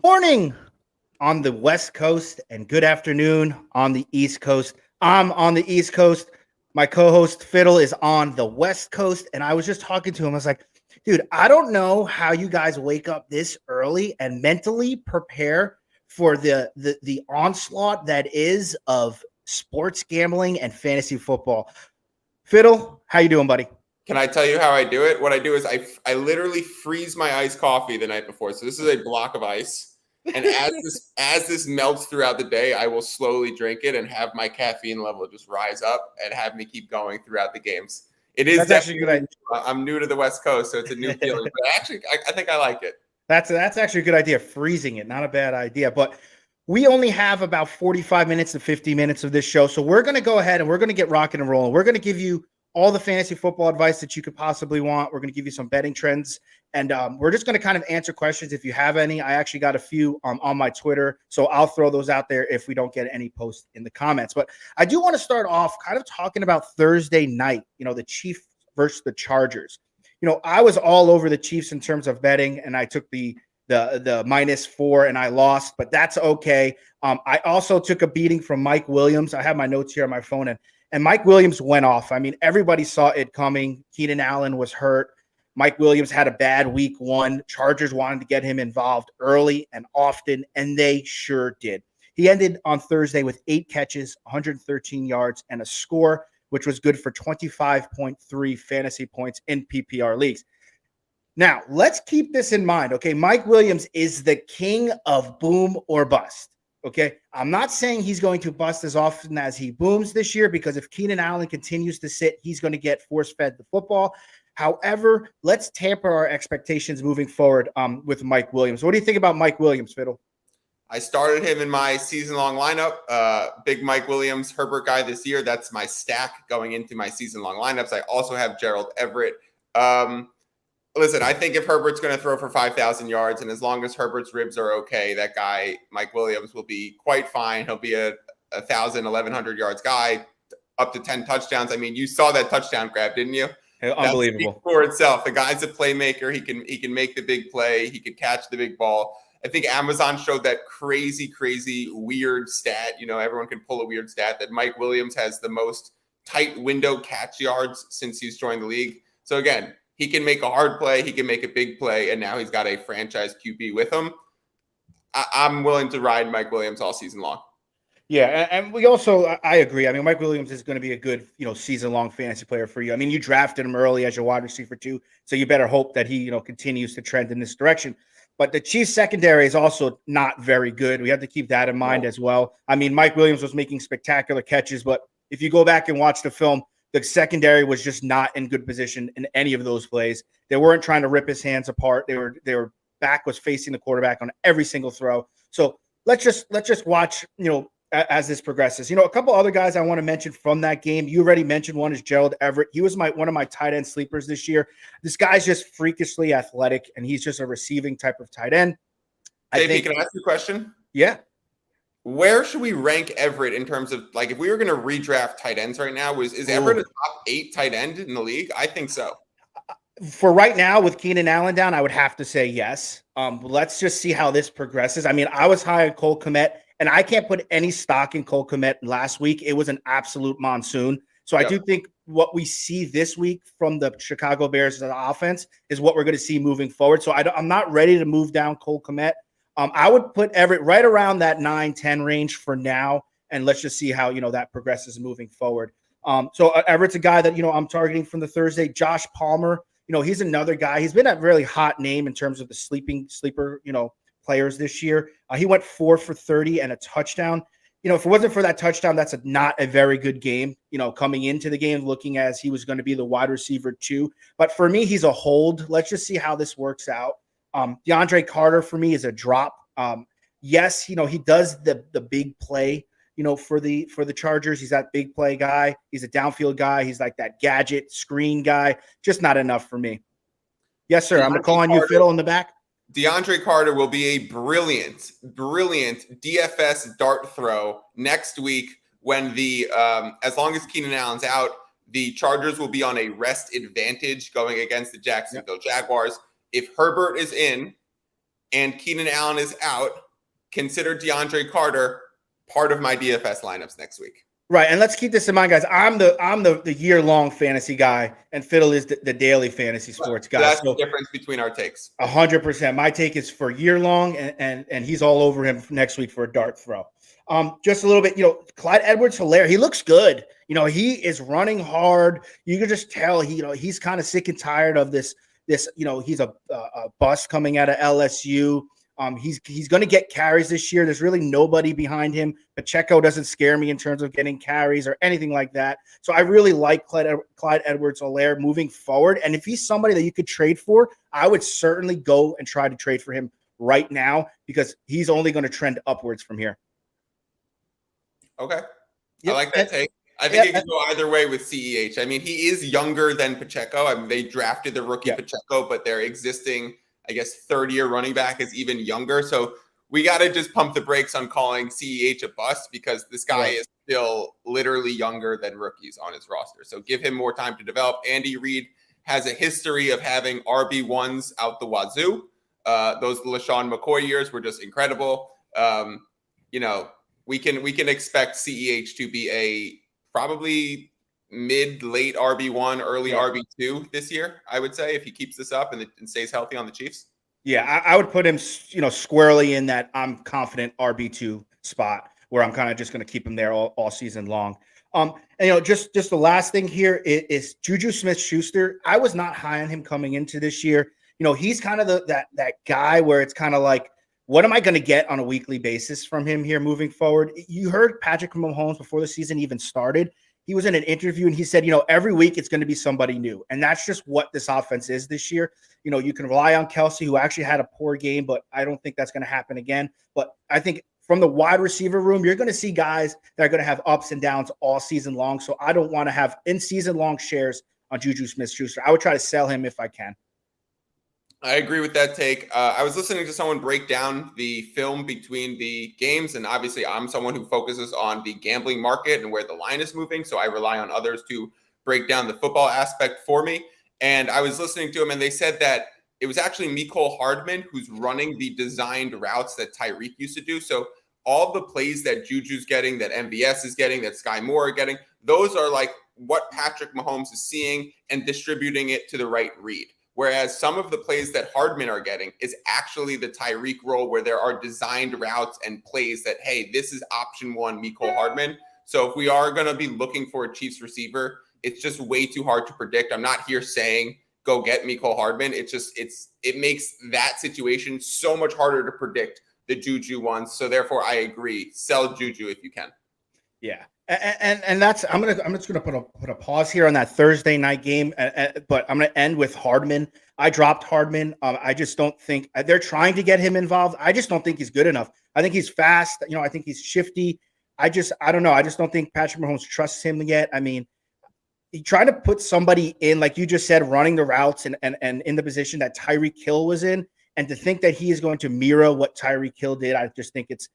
morning on the West Coast and good afternoon on the East Coast. I'm on the East Coast. My co-host Fiddle is on the West Coast, and I was just talking to him. I was like, dude, I don't know how you guys wake up this early and mentally prepare for the onslaught that is of sports gambling and fantasy football. Fiddle, how you doing, buddy? Can I tell you how I do it? What I do is I literally freeze my iced coffee the night before. So this is a block of ice. And as this melts throughout the day, I will slowly drink it and have my caffeine level just rise up and have me keep going throughout the games. It is actually good. I'm new to the West Coast, so it's a new feeling. But actually, I think I like it. That's actually a good idea. Freezing it, not a bad idea. But we only have about 45 minutes to 50 minutes of this show. So we're going to go ahead and we're going to get rocking and rolling. We're going to give you all the fantasy football advice that you could possibly want. We're going to give you some betting trends. And we're just going to kind of answer questions if you have any. I actually got a few on my Twitter, so I'll throw those out there if we don't get any posts in the comments. But I do want to start off kind of talking about Thursday night, the Chiefs versus the Chargers. I was all over the Chiefs in terms of betting, and I took the -4 and I lost, but that's okay. I also took a beating from Mike Williams. I have my notes here on my phone, and Mike Williams went off. I mean, everybody saw it coming. Keenan Allen was hurt. Mike Williams had a bad week one. Chargers wanted to get him involved early and often, and they sure did. He ended on Thursday with 8 catches, 113 yards, and a score, which was good for 25.3 fantasy points in PPR leagues. Now, let's keep this in mind, okay? Mike Williams is the king of boom or bust, okay? I'm not saying he's going to bust as often as he booms this year, because if Keenan Allen continues to sit, he's going to get force-fed the football. However, let's tamper our expectations moving forward with Mike Williams. What do you think about Mike Williams, Fiddle? I started him in my season-long lineup. Big Mike Williams, Herbert guy this year. That's my stack going into my season-long lineups. I also have Gerald Everett. Listen, I think if Herbert's going to throw for 5,000 yards, and as long as Herbert's ribs are okay, that guy, Mike Williams, will be quite fine. He'll be a 1,000, 1,100 yards guy, up to 10 touchdowns. I mean, you saw that touchdown grab, didn't you? Unbelievable. For itself. The guy's a playmaker. He can make the big play. He can catch the big ball. I think Amazon showed that crazy, weird stat. Everyone can pull a weird stat that Mike Williams has the most tight window catch yards since he's joined the league. So again, he can make a hard play. He can make a big play. And now he's got a franchise QB with him. I'm willing to ride Mike Williams all season long. Yeah, and we also, I agree. I mean, Mike Williams is going to be a good, season-long fantasy player for you. I mean, you drafted him early as your wide receiver too, so you better hope that he, continues to trend in this direction. But the Chiefs secondary is also not very good. We have to keep that in mind as well. I mean, Mike Williams was making spectacular catches, but if you go back and watch the film, the secondary was just not in good position in any of those plays. They weren't trying to rip his hands apart. Their back was facing the quarterback on every single throw. So let's just watch, as this progresses. A couple other guys I want to mention from that game. You already mentioned one is Gerald Everett. He was one of my tight end sleepers this year. This guy's just freakishly athletic, and he's just a receiving type of tight end. JP, can I ask you a question? Yeah. Where should we rank Everett in terms of, like, if we were going to redraft tight ends right now, is Everett a top 8 tight end in the league? I think so. For right now, with Keenan Allen down, I would have to say yes. Let's just see how this progresses. I mean, I was high on Cole Kmet, and I can't put any stock in Cole Kmet last week. It was an absolute monsoon. So I do think what we see this week from the Chicago Bears offense is what we're going to see moving forward. So I'm not ready to move down Cole Kmet. I would put Everett right around that 9-10 range for now, and let's just see how, that progresses moving forward. So Everett's a guy that, I'm targeting from the Thursday. Josh Palmer, he's another guy. He's been a really hot name in terms of the sleeper, players this year. He went 4 for 30 and a touchdown. If it wasn't for that touchdown, that's not a very good game, coming into the game, looking as he was going to be the wide receiver too. But for me, he's a hold. Let's just see how this works out. DeAndre Carter for me is a drop. Yes, he does the big play, for the Chargers. He's that big play guy. He's a downfield guy. He's like that gadget screen guy. Just not enough for me. Yes, sir. I'm going to call on you, Fiddle, in the back. DeAndre Carter will be a brilliant DFS dart throw next week when as long as Keenan Allen's out, the Chargers will be on a rest advantage going against the Jacksonville Jaguars. If Herbert is in, and Keenan Allen is out, consider DeAndre Carter part of my DFS lineups next week. Right, and let's keep this in mind, guys. I'm the year-long fantasy guy, and Fiddle is the daily fantasy sports guy. That's the difference between our takes. 100%. My take is for year-long, and he's all over him next week for a dart throw. Just a little bit, Clyde Edwards-Helaire, he looks good. He is running hard. You can just tell he's kind of sick and tired of this. He's a bust coming out of LSU. He's going to get carries this year. There's really nobody behind him. Pacheco doesn't scare me in terms of getting carries or anything like that. So I really like Clyde Edwards-Helaire moving forward. And if he's somebody that you could trade for, I would certainly go and try to trade for him right now because he's only going to trend upwards from here. Okay. Yep. I like that take. I think it can go either way with CEH. I mean, he is younger than Pacheco. I mean, they drafted the rookie Pacheco, but their existing, I guess, third-year running back is even younger. So we got to just pump the brakes on calling CEH a bust because this guy is still literally younger than rookies on his roster. So give him more time to develop. Andy Reid has a history of having RB1s out the wazoo. Those LaShawn McCoy years were just incredible. We can expect CEH to be a probably mid-late RB1, early RB2 this year, I would say, if he keeps this up and stays healthy on the Chiefs. Yeah, I would put him, squarely in that I'm confident RB2 spot where I'm kind of just going to keep him there all season long. And just the last thing here is Juju Smith-Schuster. I was not high on him coming into this year. He's kind of that guy where it's kind of like, what am I going to get on a weekly basis from him here moving forward? You heard Patrick Mahomes before the season even started. He was in an interview and he said, every week it's going to be somebody new. And that's just what this offense is this year. You can rely on Kelsey, who actually had a poor game, but I don't think that's going to happen again. But I think from the wide receiver room, you're going to see guys that are going to have ups and downs all season long. So I don't want to have in-season long shares on Juju Smith-Schuster. I would try to sell him if I can. I agree with that take. I was listening to someone break down the film between the games, and obviously I'm someone who focuses on the gambling market and where the line is moving, so I rely on others to break down the football aspect for me. And I was listening to him, and they said that it was actually Mecole Hardman who's running the designed routes that Tyreek used to do. So all the plays that Juju's getting, that MVS is getting, that Sky Moore are getting, those are like what Patrick Mahomes is seeing and distributing it to the right read. Whereas some of the plays that Hardman are getting is actually the Tyreek role where there are designed routes and plays that, hey, this is option one, Mecole Hardman. So if we are going to be looking for a Chiefs receiver, it's just way too hard to predict. I'm not here saying go get Mecole Hardman. It makes that situation so much harder to predict the Juju ones. So therefore, I agree. Sell Juju if you can. Yeah. And that's I'm just gonna put a pause here on that Thursday night game, but I'm gonna end with Hardman. I dropped Hardman. I just don't think they're trying to get him involved. I just don't think he's good enough. I think he's fast. I think he's shifty. I don't know. I just don't think Patrick Mahomes trusts him yet. I mean, he tried to put somebody in, like you just said, running the routes and in the position that Tyreek Hill was in, and to think that he is going to mirror what Tyreek Hill did, I just think it's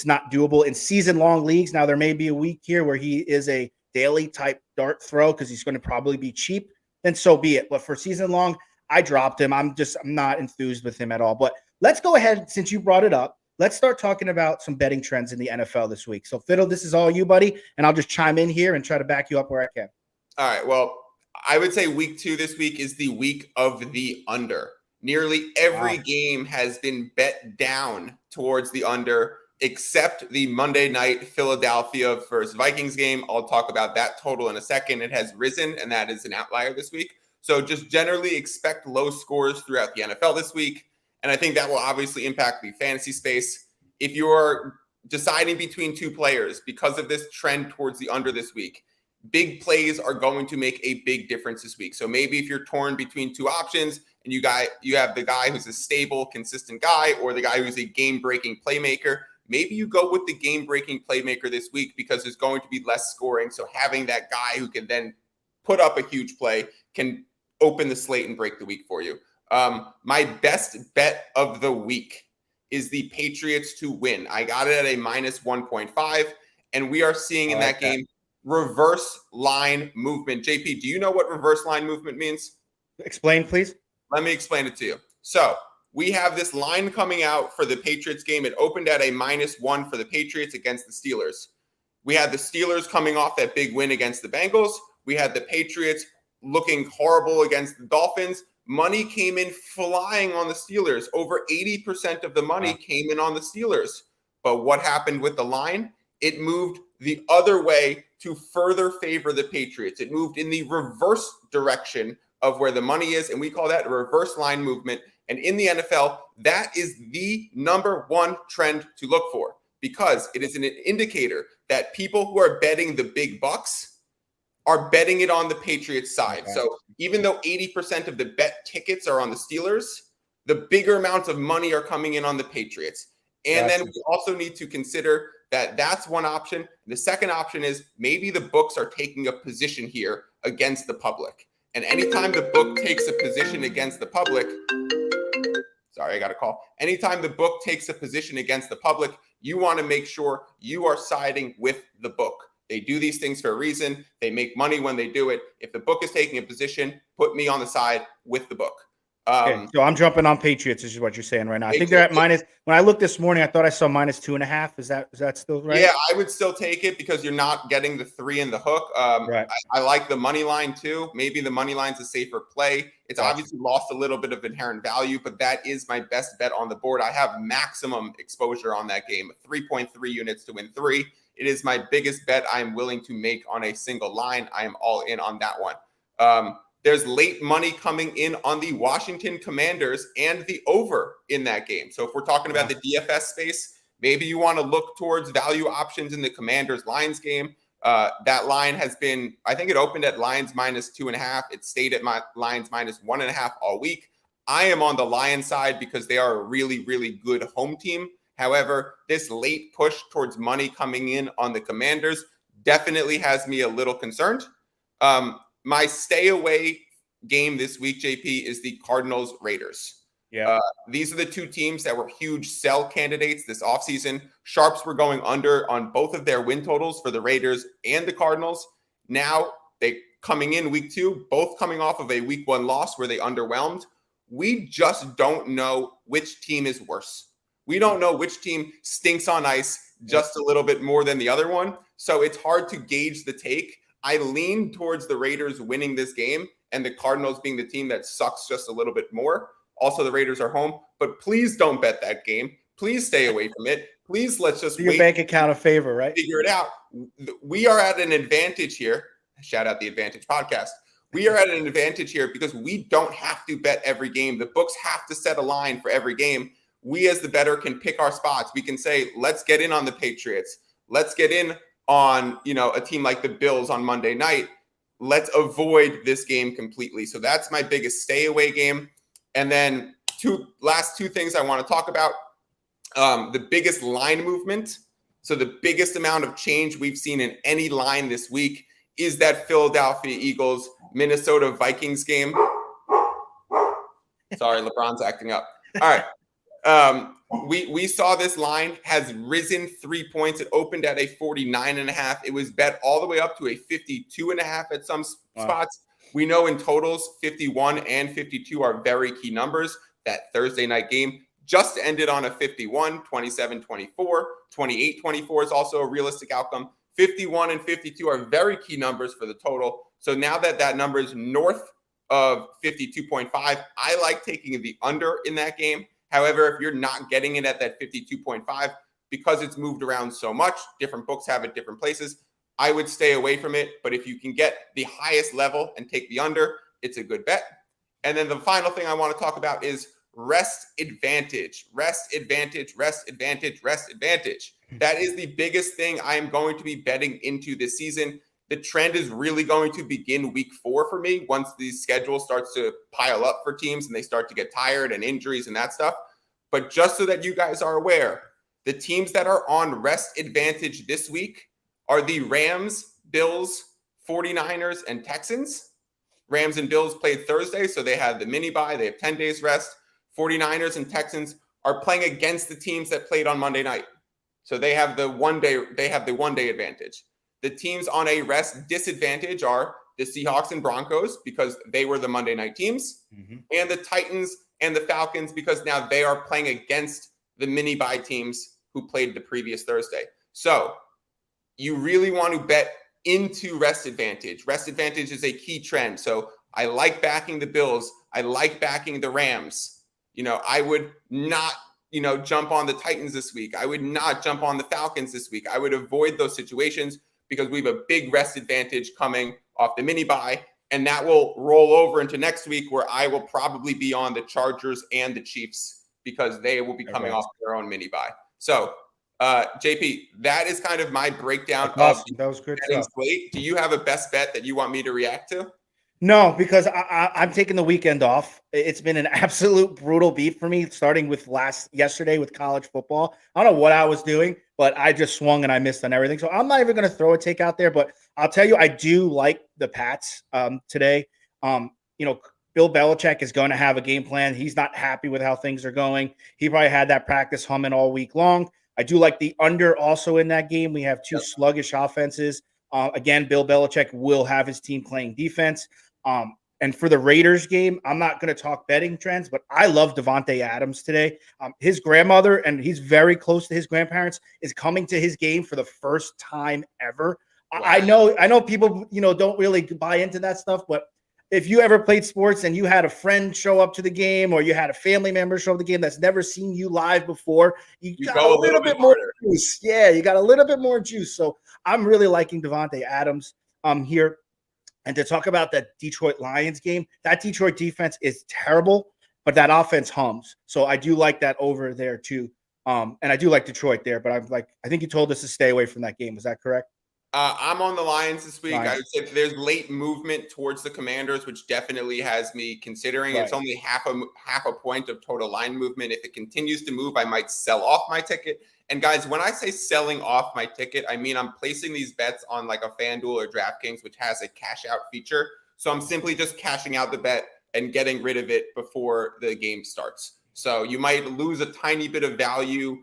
not doable in season-long leagues. Now, there may be a week here where he is a daily type dart throw because he's going to probably be cheap, then so be it. But for season-long, I dropped him. I'm not enthused with him at all. But let's go ahead, since you brought it up, let's start talking about some betting trends in the NFL this week. So, Fiddle, this is all you, buddy, and I'll just chime in here and try to back you up where I can. All right, well, I would say week 2 this week is the week of the under. Nearly every game has been bet down towards the under, except the Monday night Philadelphia versus Vikings game. I'll talk about that total in a second. It has risen, and that is an outlier this week. So just generally expect low scores throughout the NFL this week. And I think that will obviously impact the fantasy space. If you're deciding between two players because of this trend towards the under this week, big plays are going to make a big difference this week. So maybe if you're torn between two options and you have the guy who's a stable, consistent guy or the guy who's a game-breaking playmaker, maybe you go with the game-breaking playmaker this week because there's going to be less scoring. So having that guy who can then put up a huge play can open the slate and break the week for you. My best bet of the week is the Patriots to win. I got it at a minus 1.5, and we are seeing in that game reverse line movement. JP, do you know what reverse line movement means? Explain, please. Let me explain it to you. So we have this line coming out for the Patriots game. It opened at a -1 for the Patriots against the Steelers. We had the Steelers coming off that big win against the Bengals. We had the Patriots looking horrible against the Dolphins. Money came in flying on the Steelers. Over 80% of the money came in on the Steelers. But what happened with the line? It moved the other way to further favor the Patriots. It moved in the reverse direction of where the money is, and we call that a reverse line movement. And in the NFL, that is the #1 trend to look for, because it is an indicator that people who are betting the big bucks are betting it on the Patriots side. Okay. So even though 80% of the bet tickets are on the Steelers, the bigger amounts of money are coming in on the Patriots. And then we also need to consider that that's one option. The second option is maybe the books are taking a position here against the public. And anytime the book takes a position against the public, sorry, I got a call. Anytime the book takes a position against the public, you want to make sure you are siding with the book. They do these things for a reason. They make money when they do it. If the book is taking a position, put me on the side with the book. Okay, so I'm jumping on Patriots, is what you're saying right now. I think they're at minus. When I looked this morning, I thought I saw -2.5. Is that still right? Yeah, I would still take it because you're not getting the 3 in the hook. Right. I like the money line too. Maybe the money line's a safer play. It's obviously lost a little bit of inherent value, but that is my best bet on the board. I have maximum exposure on that game, 3.3 units to win 3. It is my biggest bet I am willing to make on a single line. I am all in on that one. There's late money coming in on the Washington Commanders and the over in that game. So if we're talking about the DFS space, maybe you want to look towards value options in the Commanders Lions game. That line has been, I think it opened at Lions -2.5. It stayed at Lions -1.5 all week. I am on the Lions side because they are a really, really good home team. However, this late push towards money coming in on the Commanders definitely has me a little concerned. My stay away game this week, JP, is the Cardinals Raiders. Yeah. These are the two teams that were huge sell candidates this offseason. Sharps were going under on both of their win totals for the Raiders and the Cardinals. Now they coming in week 2, both coming off of a week 1 loss where they underwhelmed. We just don't know which team is worse. We don't know which team stinks on ice just a little bit more than the other one. So it's hard to gauge the take. I lean towards the Raiders winning this game and the Cardinals being the team that sucks just a little bit more. Also, the Raiders are home, but please don't bet that game. Please stay away from it. Please let's just do your bank account a favor, right? Figure it out. We are at an advantage here. Shout out the Advantage podcast. We are at an advantage here because we don't have to bet every game. The books have to set a line for every game. We as the bettor can pick our spots. We can say, let's get in on the Patriots. Let's get in on, a team like the Bills on Monday night. Let's avoid this game completely. So that's my biggest stay away game. And then last two things I want to talk about. The biggest line movement. So the biggest amount of change we've seen in any line this week is that Philadelphia Eagles Minnesota Vikings game. Sorry, LeBron's acting up. All right. We saw this line has risen 3 points. It opened at a 49.5. It was bet all the way up to a 52.5 at some spots. We know in totals, 51 and 52 are very key numbers. That Thursday night game just ended on a 51, 27-24, 28-24 is also a realistic outcome. 51 and 52 are very key numbers for the total. So now that number is north of 52.5, I like taking the under in that game. However, if you're not getting it at that 52.5, because it's moved around so much, different books have it different places, I would stay away from it. But if you can get the highest level and take the under, it's a good bet. And then the final thing I want to talk about is rest advantage. Rest advantage, rest advantage, rest advantage. That is the biggest thing I am going to be betting into this season. The trend is really going to begin week 4 for me once the schedule starts to pile up for teams and they start to get tired and injuries and that stuff. But just so that you guys are aware, the teams that are on rest advantage this week are the Rams, Bills, 49ers, and Texans. Rams and Bills played Thursday, so they had the mini bye. They have 10 days rest. 49ers and Texans are playing against the teams that played on Monday night. So they have the one day advantage. The teams on a rest disadvantage are the Seahawks and Broncos because they were the Monday night teams, and the Titans and the Falcons because now they are playing against the mini bye teams who played the previous Thursday. So you really want to bet into rest advantage. Rest advantage is a key trend. So I like backing the Bills. I like backing the Rams. I would not, jump on the Titans this week. I would not jump on the Falcons this week. I would avoid those situations because we have a big rest advantage coming off the mini bye. And that will roll over into next week where I will probably be on the Chargers and the Chiefs because they will be coming off their own mini bye. So, JP, that is kind of my breakdown of that was good betting stuff. slate. Do you have a best bet that you want me to react to? No, because I'm taking the weekend off. It's been an absolute brutal beat for me, starting with yesterday with college football. I don't know what I was doing, but I just swung and I missed on everything. So I'm not even going to throw a take out there, but I'll tell you, I do like the Pats today. Bill Belichick is going to have a game plan. He's not happy with how things are going. He probably had that practice humming all week long. I do like the under also in that game. We have two sluggish offenses. Again, Bill Belichick will have his team playing defense. And for the Raiders game, I'm not going to talk betting trends, but I love Davante Adams today. His grandmother, and he's very close to his grandparents, is coming to his game for the first time ever. Wow. I know people, don't really buy into that stuff, but if you ever played sports and you had a friend show up to the game or you had a family member show up to the game that's never seen you live before, you got a little bit more juice. Yeah, you got a little bit more juice. So I'm really liking Davante Adams here. And to talk about that Detroit Lions game, that Detroit defense is terrible, but that offense hums. So I do like that over there too. And I do like Detroit there, but I think you told us to stay away from that game. Is that correct? I'm on the Lions this week. I would say there's late movement towards the Commanders, which definitely has me considering. It's only half a point of total line movement. If it continues to move, I might sell off my ticket. And guys, when I say selling off my ticket, I mean I'm placing these bets on like a FanDuel or DraftKings, which has a cash out feature. So I'm simply just cashing out the bet and getting rid of it before the game starts. So you might lose a tiny bit of value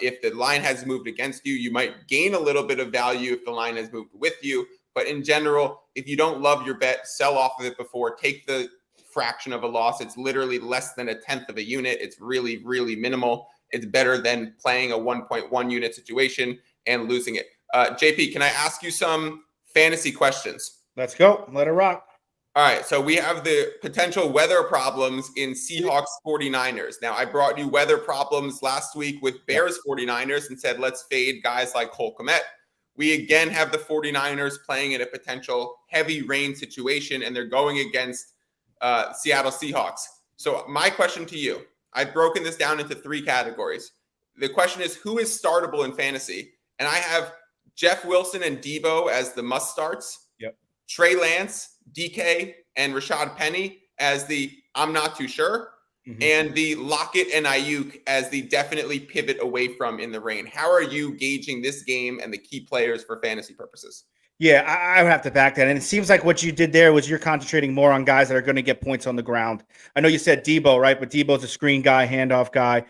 if the line has moved against you. You might gain a little bit of value if the line has moved with you. But in general, if you don't love your bet, sell off of it before. Take the fraction of a loss. It's literally less than 1/10 of a unit. It's really, really minimal. It's better than playing a 1.1 unit situation and losing it. JP, can I ask you some fantasy questions? Let's go. Let it rock. All right. So we have the potential weather problems in Seahawks 49ers. Now, I brought you weather problems last week with Bears 49ers and said, let's fade guys like Cole Kmet. We again have the 49ers playing in a potential heavy rain situation, and they're going against Seattle Seahawks. So my question to you, I've broken this down into 3 categories. The question is, who is startable in fantasy? And I have Jeff Wilson and Debo as the must starts. Yep. Trey Lance, DK, and Rashad Penny as the I'm not too sure. Mm-hmm. And the Lockett and Ayuk as the definitely pivot away from in the rain. How are you gauging this game and the key players for fantasy purposes? Yeah, I would have to back that. And it seems like what you did there was you're concentrating more on guys that are going to get points on the ground. I know you said Debo, right? But Debo's a screen guy, handoff guy.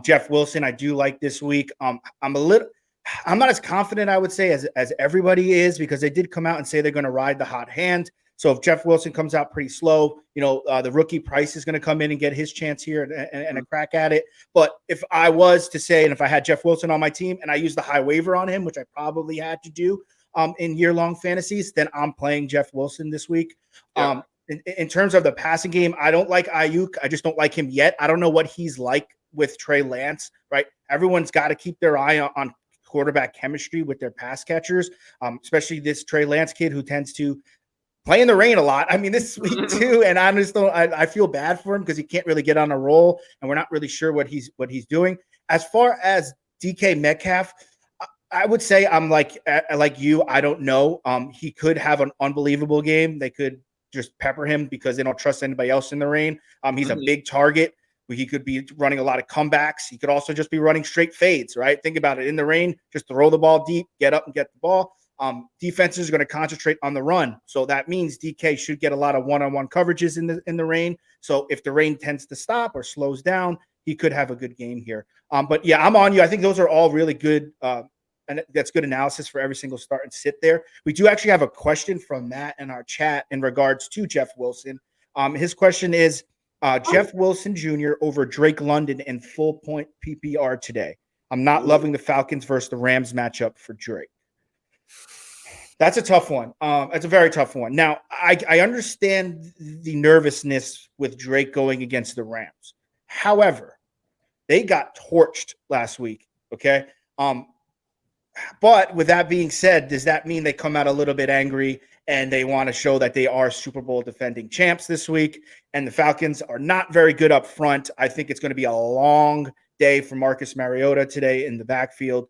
Jeff Wilson, I do like this week. I'm not as confident, I would say, as everybody is, because they did come out and say they're going to ride the hot hand. So if Jeff Wilson comes out pretty slow, the rookie Price is going to come in and get his chance here and a crack at it. But if I was to say, and if I had Jeff Wilson on my team and I used the high waiver on him, which I probably had to do, in year-long fantasies, then I'm playing Jeff Wilson this week. Yeah. In terms of the passing game, I don't like Ayuk. I just don't like him yet. I don't know what he's like with Trey Lance, right? Everyone's got to keep their eye on quarterback chemistry with their pass catchers, especially this Trey Lance kid who tends to play in the rain a lot. I mean, this week too, and I just don't. I feel bad for him because he can't really get on a roll, and we're not really sure what he's doing. As far as DK Metcalf, I would say I'm like you. I don't know. He could have an unbelievable game. They could just pepper him because they don't trust anybody else in the rain. He's a big target. He could be running a lot of comebacks. He could also just be running straight fades, right? Think about it. In the rain, just throw the ball deep, get up and get the ball. Defenses are going to concentrate on the run. So that means DK should get a lot of one-on-one coverages in the rain. So if the rain tends to stop or slows down, he could have a good game here. But yeah, I'm on you. I think those are all really good. And that's good analysis for every single start and sit there. We do actually have a question from Matt in our chat in regards to Jeff Wilson. His question is, Jeff Wilson Jr. over Drake London in full point PPR today. I'm not loving the Falcons versus the Rams matchup for Drake. That's a tough one. It's a very tough one. Now, I understand the nervousness with Drake going against the Rams. However, they got torched last week. Okay. But with that being said, does that mean they come out a little bit angry and they want to show that they are Super Bowl defending champs this week? And the Falcons are not very good up front. I think it's going to be a long day for Marcus Mariota today in the backfield.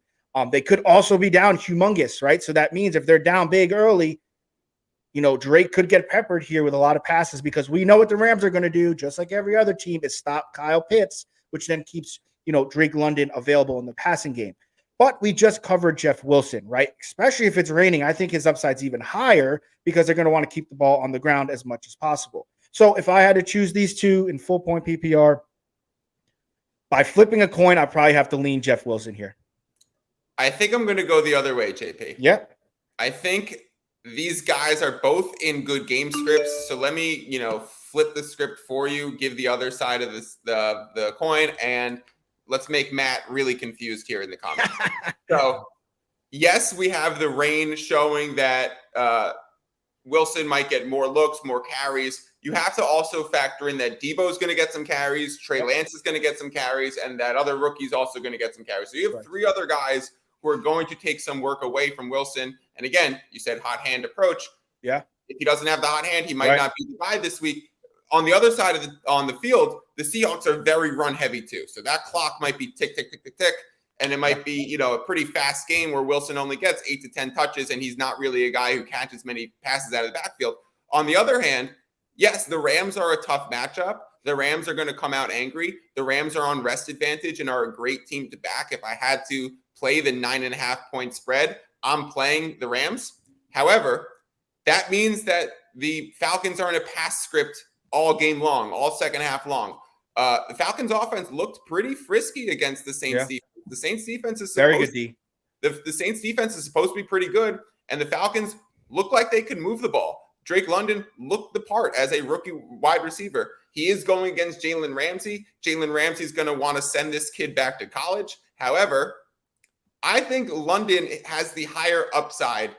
They could also be down humongous, right? So that means if they're down big early, Drake could get peppered here with a lot of passes because we know what the Rams are going to do, just like every other team, is stop Kyle Pitts, which then keeps, Drake London available in the passing game. But we just covered Jeff Wilson, right? Especially if it's raining, I think his upside's even higher because they're going to want to keep the ball on the ground as much as possible. So if I had to choose these two in full point PPR, by flipping a coin, I probably have to lean Jeff Wilson here. I think I'm going to go the other way, JP. Yep. I think these guys are both in good game scripts. So let me, flip the script for you, give the other side of this, the coin, and let's make Matt really confused here in the comments. So, yes, we have the rain showing that Wilson might get more looks, more carries. You have to also factor in that Debo's going to get some carries, Trey Lance is going to get some carries, and that other rookie's also going to get some carries. So you have three other guys who are going to take some work away from Wilson. And again, you said hot hand approach. Yeah. If he doesn't have the hot hand, he might not be the guy this week. On the other side of on the field, the Seahawks are very run heavy too. So that clock might be tick, tick, tick, tick, tick. And it might be, a pretty fast game where Wilson only gets 8 to 10 touches and he's not really a guy who catches many passes out of the backfield. On the other hand, yes, the Rams are a tough matchup. The Rams are going to come out angry. The Rams are on rest advantage and are a great team to back. If I had to play the 9.5 point spread, I'm playing the Rams. However, that means that the Falcons are in a pass script all game long, all second half long. The Falcons offense looked pretty frisky against the Saints defense. The Saints defense is very good. The Saints defense is supposed to be pretty good, and the Falcons look like they can move the ball. Drake London looked the part as a rookie wide receiver. He is going against Jalen Ramsey. Jalen Ramsey's going to want to send this kid back to college. However, I think London has the higher upside.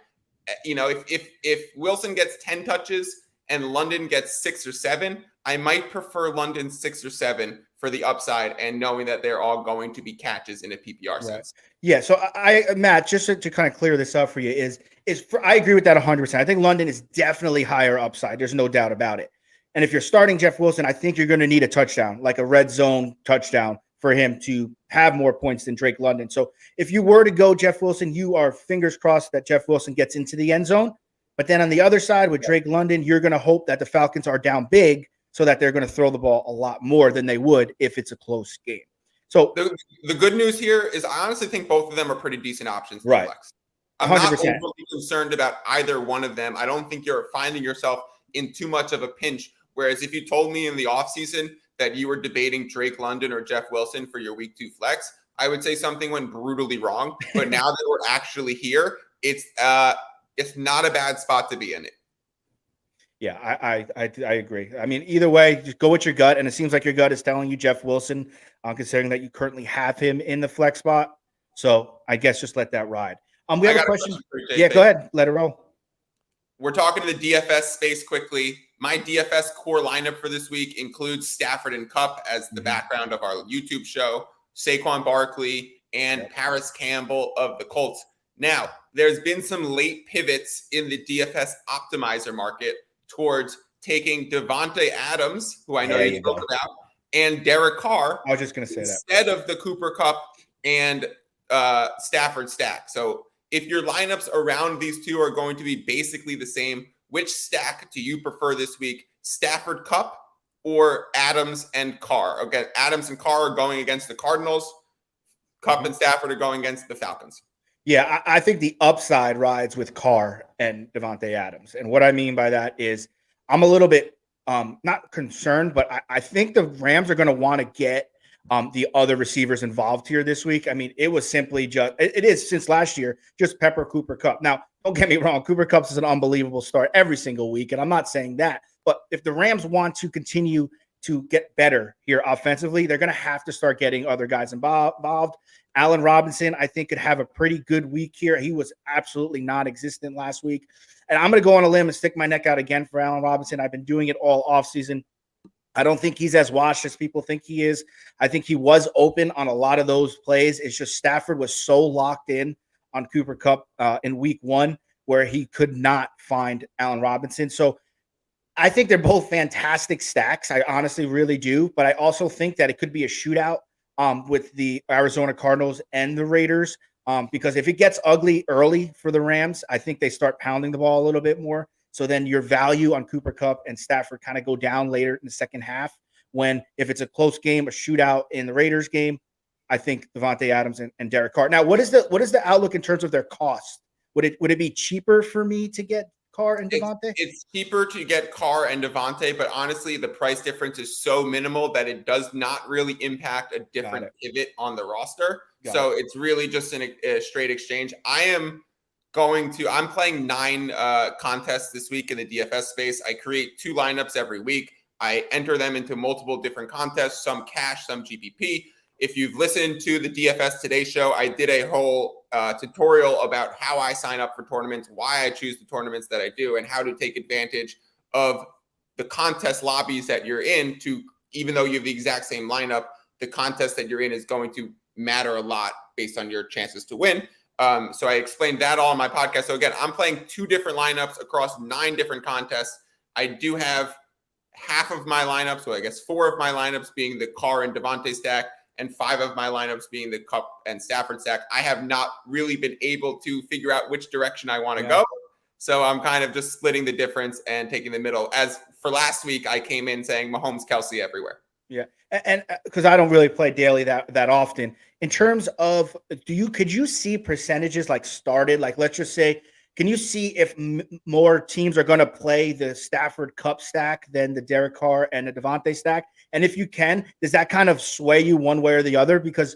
If Wilson gets 10 touches and London gets 6 or 7, I might prefer London 6 or 7 for the upside and knowing that they're all going to be catches in a PPR sense. Yeah. So Matt, just to kind of clear this up for you I agree with that 100%. I think London is definitely higher upside. There's no doubt about it. And if you're starting Jeff Wilson, I think you're going to need a touchdown, like a red zone touchdown for him to have more points than Drake London. So if you were to go Jeff Wilson, you are fingers crossed that Jeff Wilson gets into the end zone. But then on the other side with Drake London, you're going to hope that the Falcons are down big so that they're going to throw the ball a lot more than they would if it's a close game. So the good news here is I honestly think both of them are pretty decent options for flex. I'm 100%. not overly concerned about either one of them. I don't think you're finding yourself in too much of a pinch. Whereas if you told me in the offseason that you were debating Drake London or Jeff Wilson for your week 2 flex, I would say something went brutally wrong. But now that we're actually here, it's not a bad spot to be in it. Yeah, I agree. I mean, either way, just go with your gut. And it seems like your gut is telling you Jeff Wilson, considering that you currently have him in the flex spot. So I guess just let that ride. We have a question. Yeah, go ahead. Let it roll. We're talking to the DFS space quickly. My DFS core lineup for this week includes Stafford and Kupp as the background of our YouTube show, Saquon Barkley, and Paris Campbell of the Colts. Now, there's been some late pivots in the DFS optimizer market towards taking Devontae Adams, who I know you spoke about, and Derek Carr. I was just going to say that. Instead of the Cooper Kupp and Stafford stack. So if your lineups around these two are going to be basically the same, which stack do you prefer this week? Stafford Kupp or Adams and Carr? Okay, Adams and Carr are going against the Cardinals. Kupp and Stafford are going against the Falcons. Yeah, I think the upside rides with Carr and Devontae Adams. And what I mean by that is I'm a little bit not concerned, but I think the Rams are going to want to get the other receivers involved here this week. I mean, it was simply it is since last year, just pepper Cooper Kupp. Now, don't get me wrong. Cooper Kupp is an unbelievable start every single week. And I'm not saying that, but if the Rams want to continue to get better here offensively, they're going to have to start getting other guys involved. Allen Robinson, I think, could have a pretty good week here. He was absolutely non-existent last week. And I'm going to go on a limb and stick my neck out again for Allen Robinson. I've been doing it all offseason. I don't think he's as washed as people think he is. I think he was open on a lot of those plays. It's just Stafford was so locked in on Cooper Kupp in week 1 where he could not find Allen Robinson. So I think they're both fantastic stacks. I honestly really do. But I also think that it could be a shootout with the Arizona Cardinals and the Raiders because if it gets ugly early for the Rams, I think they start pounding the ball a little bit more. So then your value on Cooper Kupp and Stafford kind of go down later in the second half when if it's a close game, a shootout in the Raiders game, I think Devontae Adams and Derek Carr. Now, what is the outlook in terms of their cost? Would it be cheaper for me to get Carr and Devontae? It's cheaper to get Carr and Devontae, but honestly, the price difference is so minimal that it does not really impact a different pivot on the roster. It's really just a straight exchange. I'm playing 9 contests this week in the DFS space. I create 2 lineups every week. I enter them into multiple different contests, some cash, some GPP. If you've listened to the DFS Today show, I did a whole tutorial about how I sign up for tournaments, why I choose the tournaments that I do, and how to take advantage of the contest lobbies that you're in to, even though you have the exact same lineup, the contest that you're in is going to matter a lot based on your chances to win. So I explained that all on my podcast. So again, I'm playing 2 different lineups across 9 different contests. I do have half of my lineups, so I guess 4 of my lineups being the Carr and Devontae stack, and 5 of my lineups being the Kupp and Stafford stack. I have not really been able to figure out which direction I want to go. So I'm kind of just splitting the difference and taking the middle. As for last week, I came in saying Mahomes, Kelsey everywhere. Yeah. And because I don't really play daily that often. In terms of, could you see percentages like started? Like, let's just say, can you see if more teams are going to play the Stafford Kupp stack than the Derek Carr and the Devontae stack? And if you can, does that kind of sway you one way or the other? Because,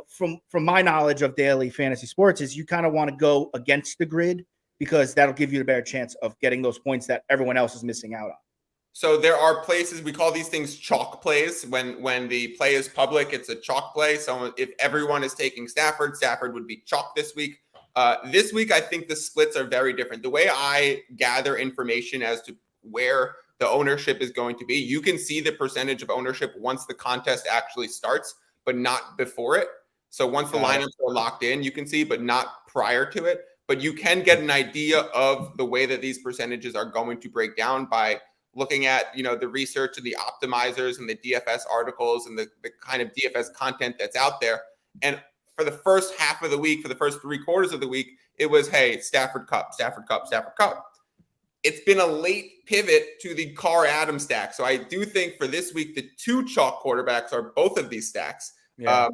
from my knowledge of daily fantasy sports is you kind of want to go against the grid because that'll give you a better chance of getting those points that everyone else is missing out on. So there are places, we call these things chalk plays. When the play is public, it's a chalk play. So if everyone is taking Stafford would be chalk this week. This week, I think the splits are very different. The way I gather information as to where the ownership is going to be, you can see the percentage of ownership once the contest actually starts, but not before it. So once the lineups are locked in, you can see, but not prior to it. But you can get an idea of the way that these percentages are going to break down by looking at, the research and the optimizers and the DFS articles and the kind of DFS content that's out there. And for the first half of the week, for the first 3 quarters of the week, it was, hey, Stafford Kupp, Stafford Kupp, Stafford Kupp. It's been a late pivot to the Carr Adams stack. So I do think for this week, the 2 chalk quarterbacks are both of these stacks. Yeah.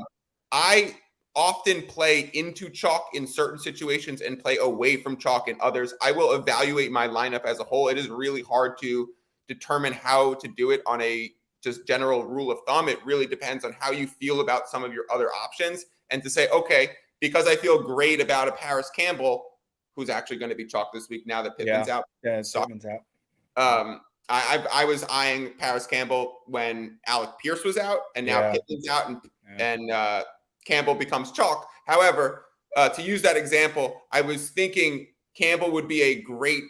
I often play into chalk in certain situations and play away from chalk in others. I will evaluate my lineup as a whole. It is really hard to determine how to do it on a just general rule of thumb. It really depends on how you feel about some of your other options. And to say, okay, because I feel great about a Paris Campbell, who's actually going to be chalk this week now that Pittman's out. Yeah, Pittman's out. I was eyeing Paris Campbell when Alec Pierce was out, and now Pittman's out, and Campbell becomes chalk. However, to use that example, I was thinking Campbell would be a great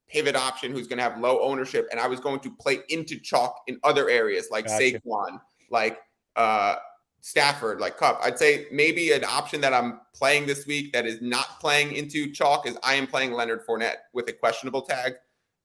pivot option who's going to have low ownership, and I was going to play into chalk in other areas like Saquon, like Stafford, like Kupp. I'd say maybe an option that I'm playing this week that is not playing into chalk is I am playing Leonard Fournette with a questionable tag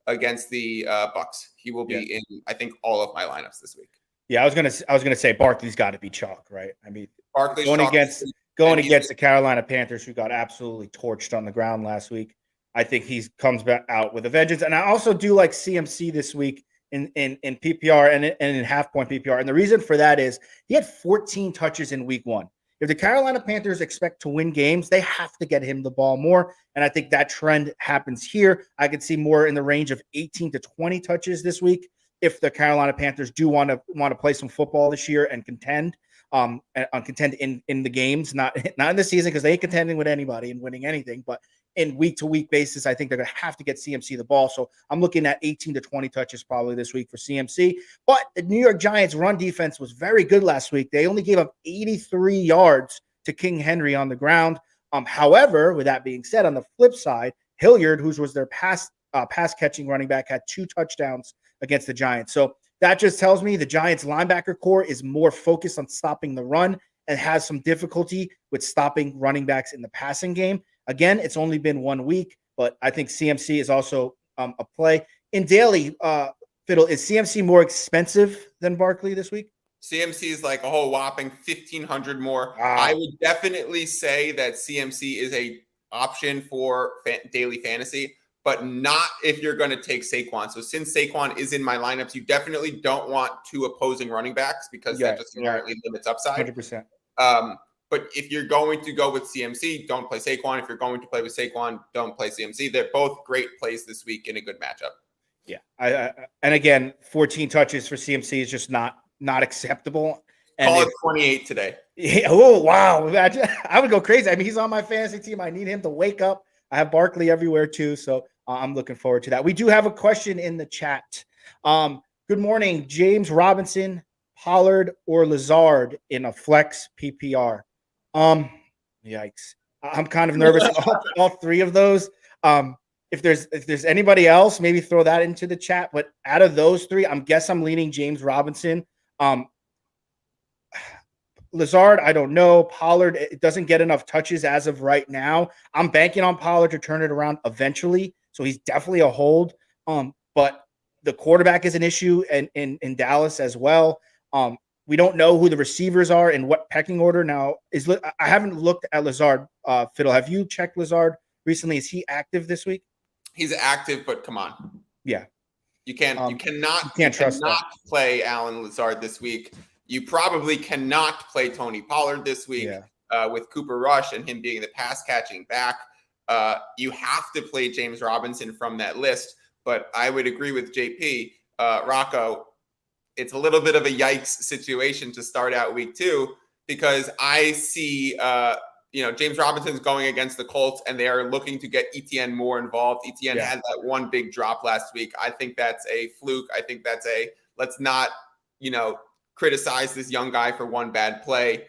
against the Bucks. He will be in, I think, all of my lineups this week. Yeah, I was gonna say Barkley's got to be chalk, right? I mean, Barkley's going against the Carolina Panthers, who got absolutely torched on the ground last week. I think he comes back out with a vengeance. And I also do like CMC this week in PPR and in half-point PPR. And the reason for that is he had 14 touches in week 1. If the Carolina Panthers expect to win games, they have to get him the ball more. And I think that trend happens here. I could see more in the range of 18 to 20 touches this week if the Carolina Panthers do want to play some football this year and contend. Contend in the games, not in the season, because they ain't contending with anybody and winning anything, but in week-to-week basis, I think they're going to have to get CMC the ball. So I'm looking at 18 to 20 touches probably this week for CMC. But the New York Giants run defense was very good last week. They only gave up 83 yards to King Henry on the ground. However, with that being said, on the flip side, Hilliard, who was their pass catching running back, had 2 touchdowns against the Giants. So that just tells me the Giants linebacker core is more focused on stopping the run and has some difficulty with stopping running backs in the passing game. Again, it's only been 1 week, but I think CMC is also a play. In daily, Fiddle, is CMC more expensive than Barkley this week? CMC is like a whole whopping 1,500 more. Wow. I would definitely say that CMC is a option for daily fantasy, but not if you're going to take Saquon. So since Saquon is in my lineups, you definitely don't want 2 opposing running backs because that just inherently limits upside. 100%. But if you're going to go with CMC, don't play Saquon. If you're going to play with Saquon, don't play CMC. They're both great plays this week in a good matchup. Yeah. And again, 14 touches for CMC is just not acceptable. And Call it 28 today. Yeah, oh, wow. I would go crazy. I mean, he's on my fantasy team. I need him to wake up. I have Barkley everywhere too. So I'm looking forward to that. We do have a question in the chat. Good morning, James Robinson, Pollard, or Lazard in a flex PPR. Yikes. I'm kind of nervous all 3 of those. If there's anybody else, maybe throw that into the chat. But out of those 3, I'm leaning James Robinson. Lazard, I don't know. Pollard, it doesn't get enough touches as of right now. I'm banking on Pollard to turn it around eventually. So he's definitely a hold. But the quarterback is an issue in Dallas as well. We don't know who the receivers are in what pecking order. Now, I haven't looked at Lazard. Fiddle, have you checked Lazard recently? Is he active this week? He's active, but come on. Yeah. You cannot trust that. play Alan Lazard this week. You probably cannot play Tony Pollard this week with Cooper Rush and him being the pass catching back. You have to play James Robinson from that list. But I would agree with JP. Rocco, it's a little bit of a yikes situation to start out week 2 because I see James Robinson's going against the Colts and they are looking to get ETN more involved. ETN had that 1 big drop last week. I think that's a fluke. I think that's let's not, criticize this young guy for 1 bad play.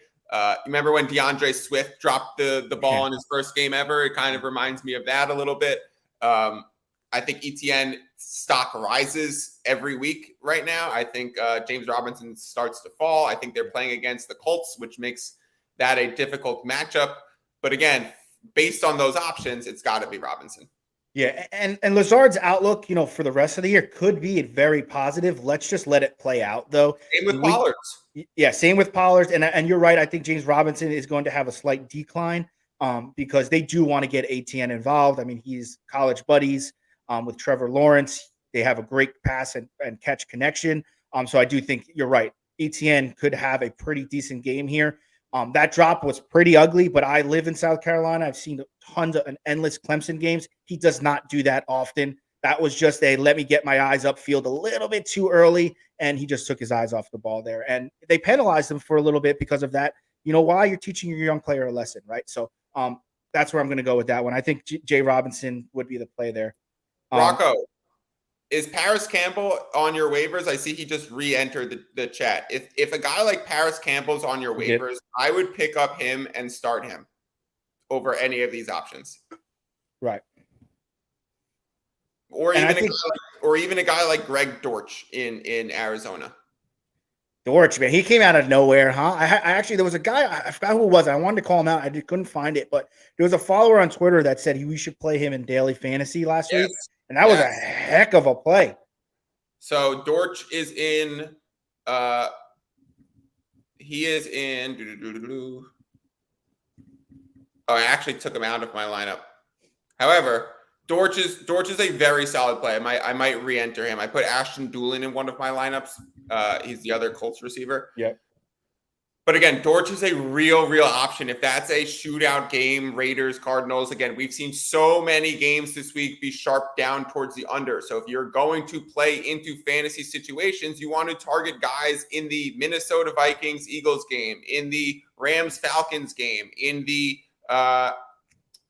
Remember when DeAndre Swift dropped the ball in his first game ever? It kind of reminds me of that a little bit. I think ETN stock rises every week right now. I think James Robinson starts to fall. I think they're playing against the Colts, which makes that a difficult matchup. But again, based on those options, it's got to be Robinson. Yeah, and Lazard's outlook, for the rest of the year could be very positive. Let's just let it play out, though. Same with Pollard. Yeah, same with Pollard. And you're right. I think James Robinson is going to have a slight decline because they do want to get ATN involved. I mean, he's college buddies with Trevor Lawrence. They have a great pass and catch connection. So I do think you're right. ETN could have a pretty decent game here. That drop was pretty ugly, but I live in South Carolina. I've seen tons of endless Clemson games. He does not do that often. That was just let me get my eyes upfield a little bit too early, and he just took his eyes off the ball there. And they penalized him for a little bit because of that. You know why? You're teaching your young player a lesson, right? So that's where I'm going to go with that one. I think Jay Robinson would be the play there. Rocco, is Paris Campbell on your waivers? I see he just re-entered the chat. If a guy like Paris Campbell's on your waivers, I would pick up him and start him over any of these options. Right. Or even a guy like Greg Dortch in Arizona. Dortch, man, he came out of nowhere, huh? I actually, there was a guy, I forgot who it was. I wanted to call him out. I couldn't find it, but there was a follower on Twitter that said we should play him in daily fantasy last week. And that was a heck of a play. So Dortch is in he is in I actually took him out of my lineup. However, Dortch is a very solid play. I might re-enter him. I put Ashton Doolin in one of my lineups. He's the other Colts receiver. Yeah. But again, Dortch is a real option. If that's a shootout game, Raiders, Cardinals, again, we've seen so many games this week be sharp down towards the under. So if you're going to play into fantasy situations, you want to target guys in the Minnesota Vikings, Eagles game, in the Rams, Falcons game, in the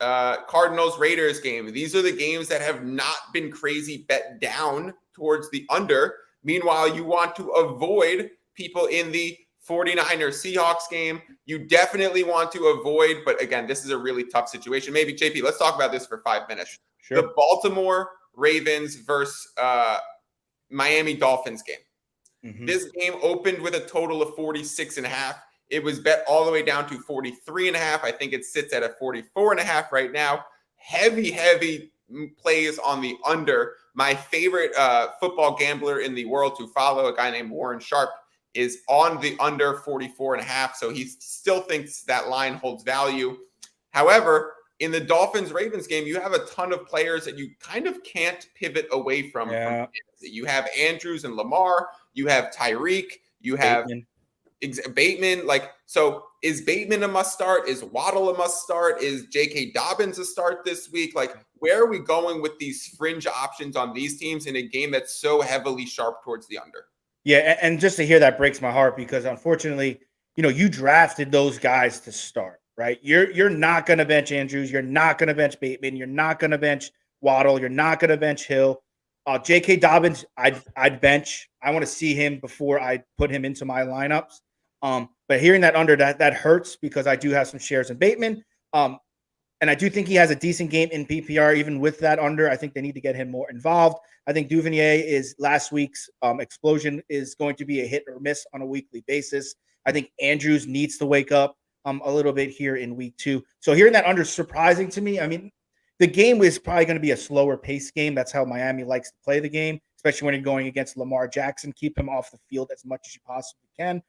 Cardinals Raiders game. These are the games that have not been crazy bet down towards the under. Meanwhile, you want to avoid people in the 49ers Seahawks game. You definitely want to avoid, but again, this is a really tough situation. Maybe JP, let's talk about this for 5 minutes. Sure. The Baltimore Ravens versus Miami Dolphins game. Mm-hmm. This game opened with a total of 46.5. It was bet all the way down to 43.5. I think it sits at a 44.5 right now. Heavy plays on the under. My favorite football gambler in the world to follow, a guy named Warren Sharp, is on the under 44.5. So he still thinks that line holds value. However, in the Dolphins-Ravens game, you have a ton of players that you kind of can't pivot away from. Yeah. You have Andrews and Lamar. You have Tyreek. You have Bateman. Like, so is Bateman a must start? Is Waddle a must start? Is J.K. Dobbins a start this week? Like, where are we going with these fringe options on these teams in a game that's so heavily sharp towards the under? Yeah, and just to hear that breaks my heart because unfortunately, you drafted those guys to start, right? You're not going to bench Andrews. You're not going to bench Bateman. You're not going to bench Waddle. You're not going to bench Hill. J.K. Dobbins, I'd bench. I want to see him before I put him into my lineups. But hearing that under, that hurts because I do have some shares in Bateman. And I do think he has a decent game in PPR, even with that under. I think they need to get him more involved. I think Duvernay is last week's explosion is going to be a hit or miss on a weekly basis. I think Andrews needs to wake up a little bit here in week 2. So hearing that under is surprising to me. I mean, the game is probably going to be a slower pace game. That's how Miami likes to play the game, especially when you're going against Lamar Jackson. Keep him off the field as much as you possibly can.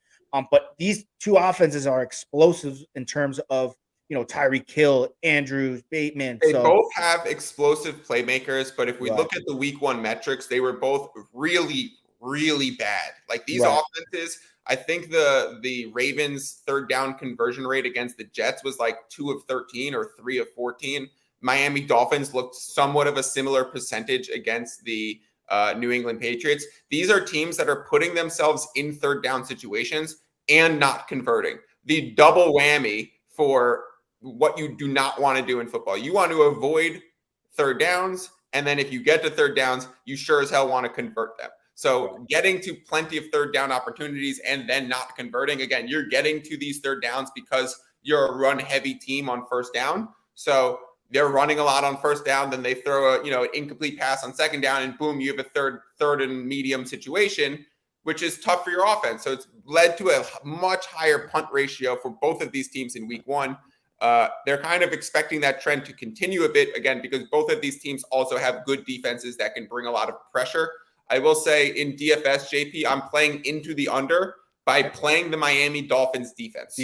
But these two offenses are explosive in terms of, Tyreek Hill, Andrews, Bateman. They both have explosive playmakers, but if we look at the week 1 metrics, they were both really, really bad. Like these offenses, I think the Ravens' third down conversion rate against the Jets was like 2 of 13 or 3 of 14. Miami Dolphins looked somewhat of a similar percentage against the New England Patriots. These are teams that are putting themselves in third down situations and not converting. The double whammy for what you do not want to do in football. You want to avoid third downs, and then if you get to third downs, you sure as hell want to convert them. So getting to plenty of third down opportunities and then not converting, again, you're getting to these third downs because you're a run-heavy team on first down. So they're running a lot on first down, then they throw an incomplete pass on second down, and boom, you have a third and medium situation, which is tough for your offense. So it's led to a much higher punt ratio for both of these teams in week 1. They're kind of expecting that trend to continue a bit, again, because both of these teams also have good defenses that can bring a lot of pressure. I will say in DFS, JP, I'm playing into the under by playing the Miami Dolphins defense.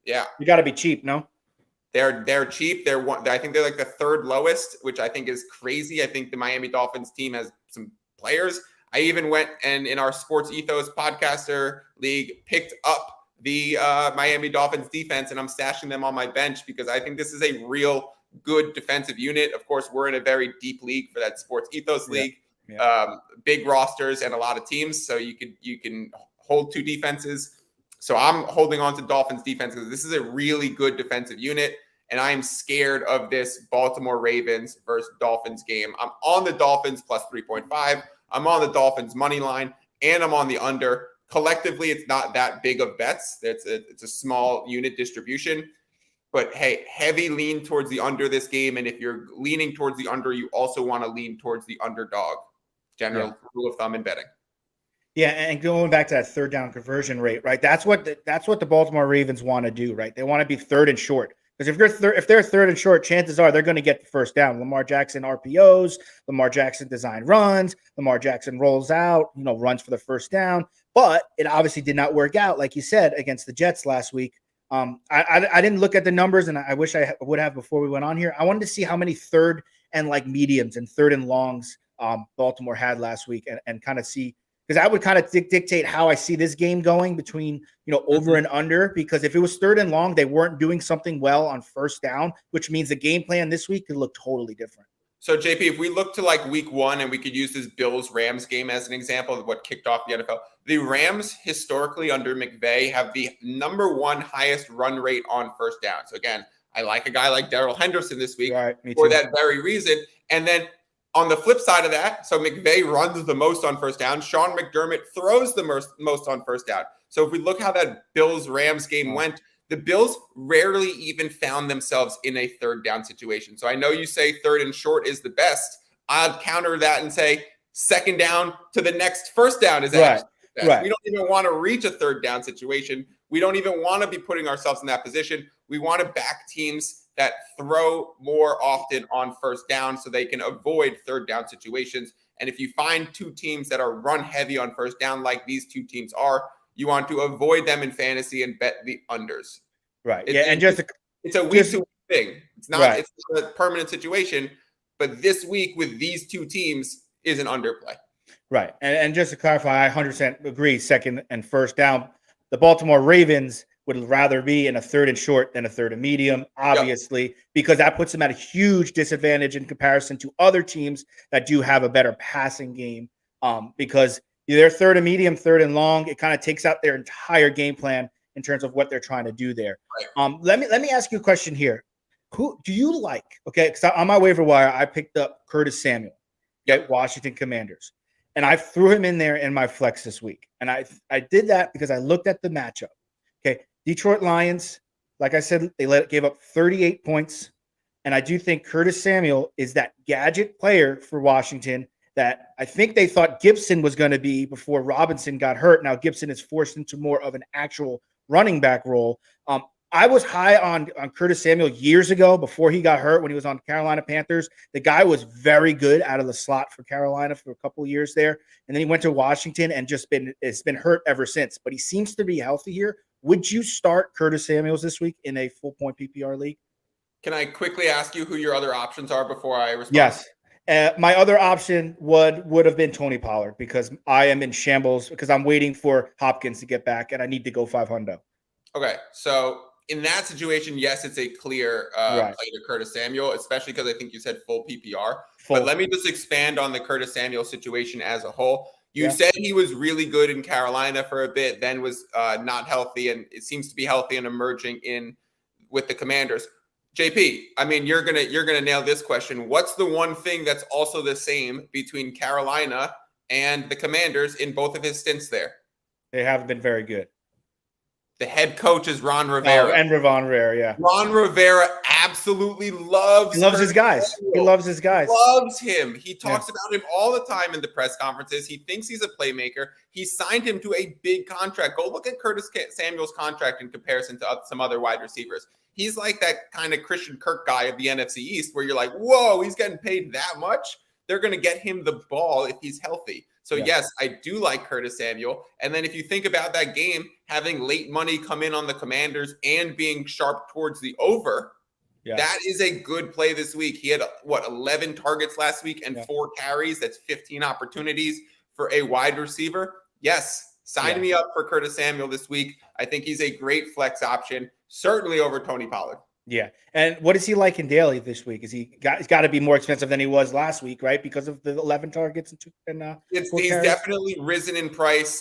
Yeah. You got to be cheap, no? They're cheap. I think they're like the third lowest, which I think is crazy. I think the Miami Dolphins team has some players. I even went and in our Sports Ethos podcaster league picked up the Miami Dolphins defense, and I'm stashing them on my bench because I think this is a real good defensive unit. Of course, we're in a very deep league for that Sports Ethos league, big rosters and a lot of teams, so you can hold 2 defenses. So I'm holding on to Dolphins defense because this is a really good defensive unit, and I'm scared of this Baltimore Ravens versus Dolphins game. I'm on the Dolphins plus 3.5. I'm on the Dolphins money line, and I'm on the under. Collectively, it's not that big of bets. It's a small unit distribution. But, hey, heavy lean towards the under this game. And if you're leaning towards the under, you also want to lean towards the underdog. General rule of thumb in betting. Yeah, and going back to that third down conversion rate, right? That's what the Baltimore Ravens want to do, right? They want to be third and short. Because if they're third and short, chances are they're going to get the first down. Lamar Jackson RPOs, Lamar Jackson design runs, Lamar Jackson rolls out, runs for the first down. But it obviously did not work out, like you said, against the Jets last week. I didn't look at the numbers, and I wish I would have before we went on here. I wanted to see how many third and mediums and third and longs Baltimore had last week, and kind of see, because that would kind of dictate how I see this game going between over and under. Because if it was third and long, they weren't doing something well on first down, which means the game plan this week could look totally different. So, JP, if we look to week 1 and we could use this Bills-Rams game as an example of what kicked off the NFL, the Rams historically under McVay have the number 1 highest run rate on first down. So, again, I like a guy like Darrell Henderson this week for that very reason. And then on the flip side of that, so McVay runs the most on first down. Sean McDermott throws the most on first down. So if we look how that Bills-Rams game went, the Bills rarely even found themselves in a third down situation. So I know you say third and short is the best. I'll counter that and say second down to the next first down is actually the best. We don't even want to reach a third down situation. We don't even want to be putting ourselves in that position. We want to back teams that throw more often on first down so they can avoid third down situations. And if you find two teams that are run heavy on first down like these two teams are, you want to avoid them in fantasy and bet the unders. It's a week-to-week thing. It's not a permanent situation, but this week with these two teams is an underplay. Right. And just to clarify, I 100% agree, second and first down. The Baltimore Ravens would rather be in a third and short than a third and medium, obviously, because that puts them at a huge disadvantage in comparison to other teams that do have a better passing game, because their third and medium, third and long, it kind of takes out their entire game plan in terms of what they're trying to do there. Right. Let me ask you a question here. Who do you like? Okay, because on my waiver wire, I picked up Curtis Samuel at Washington Commanders, and I threw him in there in my flex this week. And I did that because I looked at the matchup. Okay, Detroit Lions, like I said, gave up 38 points, and I do think Curtis Samuel is that gadget player for Washington that I think they thought Gibson was going to be before Robinson got hurt. Now Gibson is forced into more of an actual running back role. I was high on Curtis Samuel years ago before he got hurt when he was on Carolina Panthers. The guy was very good out of the slot for Carolina for a couple of years there. And then he went to Washington and it's been hurt ever since. But he seems to be healthy here. Would you start Curtis Samuels this week in a full point PPR league? Can I quickly ask you who your other options are before I respond? Yes. My other option would have been Tony Pollard because I am in shambles because I'm waiting for Hopkins to get back and I need to go 500. Okay, so in that situation, yes, it's a clear play to Curtis Samuel, especially because I think you said full PPR. But let me just expand on the Curtis Samuel situation as a whole. You said he was really good in Carolina for a bit, then was not healthy, and it seems to be healthy and emerging with the Commanders. JP, I mean, you're gonna nail this question. What's the one thing that's also the same between Carolina and the Commanders in both of his stints there? They haven't been very good. The head coach is Ron Rivera. And Ron Rivera, yeah. Ron Rivera absolutely loves his guys. He loves his guys. Loves him. He talks about him all the time in the press conferences. He thinks he's a playmaker. He signed him to a big contract. Go look at Curtis Samuel's contract in comparison to some other wide receivers. He's like that kind of Christian Kirk guy of the NFC East where you're like, whoa, he's getting paid that much? They're going to get him the ball if he's healthy. So, yes, I do like Curtis Samuel. And then if you think about that game, having late money come in on the Commanders and being sharp towards the over, that is a good play this week. He had, 11 targets last week and 4 carries. That's 15 opportunities for a wide receiver. Yes, sign me up for Curtis Samuel this week. I think he's a great flex option, certainly over Tony Pollard. Yeah. And what is he like in daily this week? He's got to be more expensive than he was last week, right? Because of the 11 targets and he's definitely risen in price.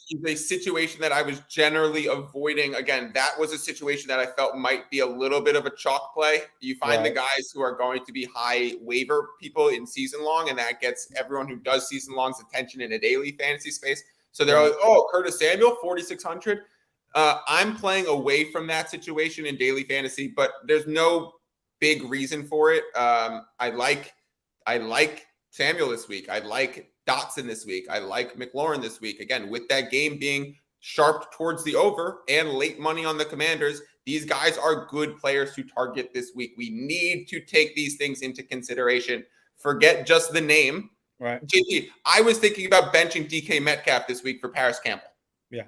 He's a situation that I was generally avoiding. Again, that was a situation that I felt might be a little bit of a chalk play. You find the guys who are going to be high waiver people in season long, and that gets everyone who does season long's attention in a daily fantasy space. So they're like, oh, Curtis Samuel, 4,600. I'm playing away from that situation in daily fantasy, but there's no big reason for it. I like Samuel this week. I like Dotson this week. I like McLaurin this week. Again, with that game being sharp towards the over and late money on the Commanders, these guys are good players to target this week. We need to take these things into consideration. Forget just the name. Right. JP, I was thinking about benching DK Metcalf this week for Paris Campbell. Yeah.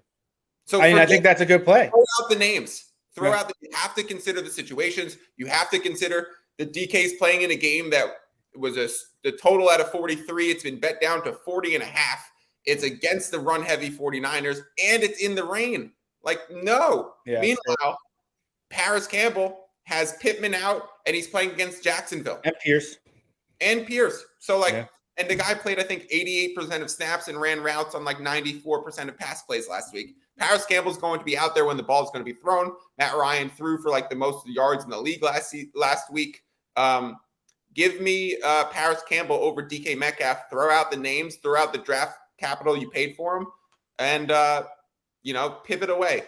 So I think that's a good play. Throw out the names. You have to consider the situations. You have to consider the DK's playing in a game that was the total out of 43. It's been bet down to 40.5. It's against the run-heavy 49ers, and it's in the rain. Like, no. Yeah, meanwhile, Paris Campbell has Pittman out, and he's playing against Jacksonville. And Pierce. So, and the guy played, I think, 88% of snaps and ran routes on 94% of pass plays last week. Paris Campbell's going to be out there when the ball is going to be thrown. Matt Ryan threw for like the most yards in the league last week. Give me Paris Campbell over DK Metcalf. Throw out the names, throw out the draft capital you paid for him, and pivot away.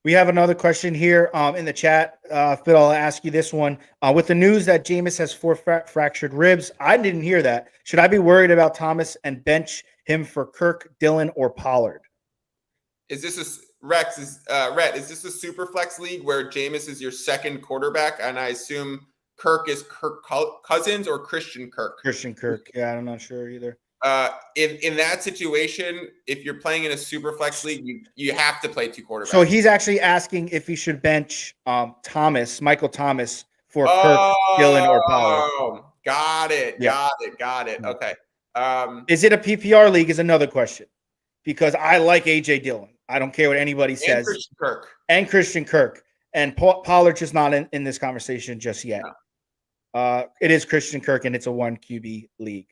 We have another question here in the chat. Phil, I'll ask you this one. With the news that Jameis has 4 fractured ribs, I didn't hear that. Should I be worried about Thomas and bench him for Kirk, Dillon, or Pollard? Is this Rhett? Is this a super flex league where Jameis is your second quarterback, and I assume Kirk is Kirk Cousins or Christian Kirk? Christian Kirk. Yeah, I'm not sure either. In that situation, if you're playing in a super flex league, you have to play 2 quarterbacks. So he's actually asking if he should bench Michael Thomas for Kirk, Dillon, or Pollard. Got it. Yeah. Got it. Okay. Is it a PPR league is another question, because I like AJ Dillon. I don't care what anybody says. Christian Kirk. And Pollard's just not in this conversation just yet. No. It is Christian Kirk, and it's a 1 QB league.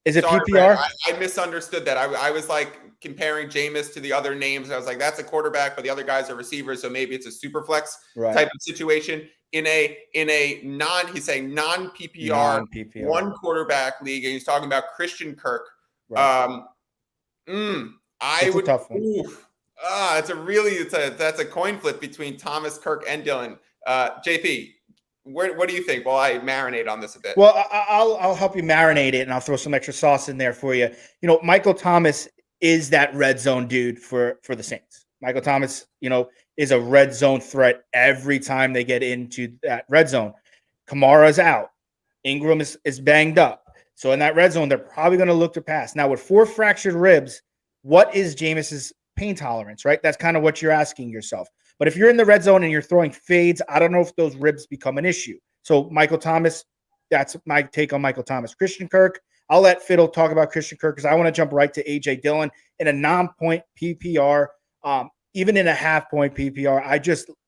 Is it PPR? I misunderstood that. I was like comparing Jameis to the other names. I was like, that's a quarterback, but the other guys are receivers, so maybe it's a super flex type of situation. He's saying non-PPR, 1 quarterback league, and he's talking about Christian Kirk. Right. It's a tough one. That's a coin flip between Thomas, Kirk, and Dillon. JP, what do you think? Well, I marinate on this a bit. Well, I'll help you marinate it, and I'll throw some extra sauce in there for you. Michael Thomas is that red zone dude for the Saints. Michael Thomas, is a red zone threat every time they get into that red zone. Kamara's out. Ingram is banged up. So in that red zone, they're probably going to look to pass. Now, with 4 fractured ribs, what is Jameis's pain tolerance, right? That's kind of what you're asking yourself. But if you're in the red zone and you're throwing fades, I don't know if those ribs become an issue. So Michael Thomas, that's my take on Michael Thomas. Christian Kirk, I'll let Fiddle talk about Christian Kirk because I want to jump right to AJ Dillon in a non-point PPR, even in a half-point PPR.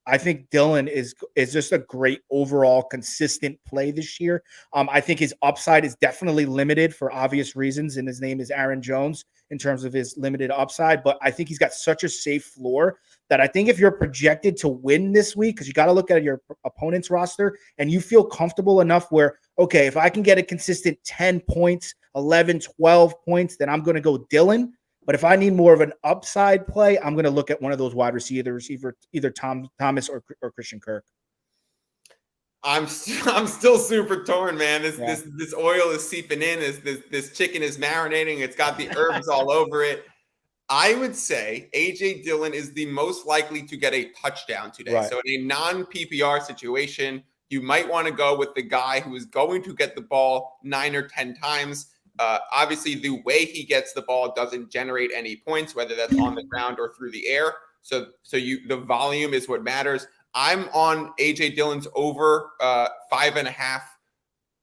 I think Dillon is just a great overall consistent play this year. I think his upside is definitely limited for obvious reasons, and his name is Aaron Jones in terms of his limited upside. But I think he's got such a safe floor that I think if you're projected to win this week, because you got to look at your opponent's roster, and you feel comfortable enough where, okay, if I can get a consistent 10 points, 11, 12 points, then I'm going to go Dillon. But if I need more of an upside play, I'm going to look at one of those wide receivers, either Thomas or Christian Kirk. I'm still super torn, man. This oil is seeping in. This chicken is marinating. It's got the herbs all over it. I would say AJ Dillon is the most likely to get a touchdown today. Right. So in a non-PPR situation, you might want to go with the guy who is going to get the ball 9 or 10 times. Obviously, the way he gets the ball doesn't generate any points, whether that's on the ground or through the air. So the volume is what matters. I'm on AJ Dillon's over 5.5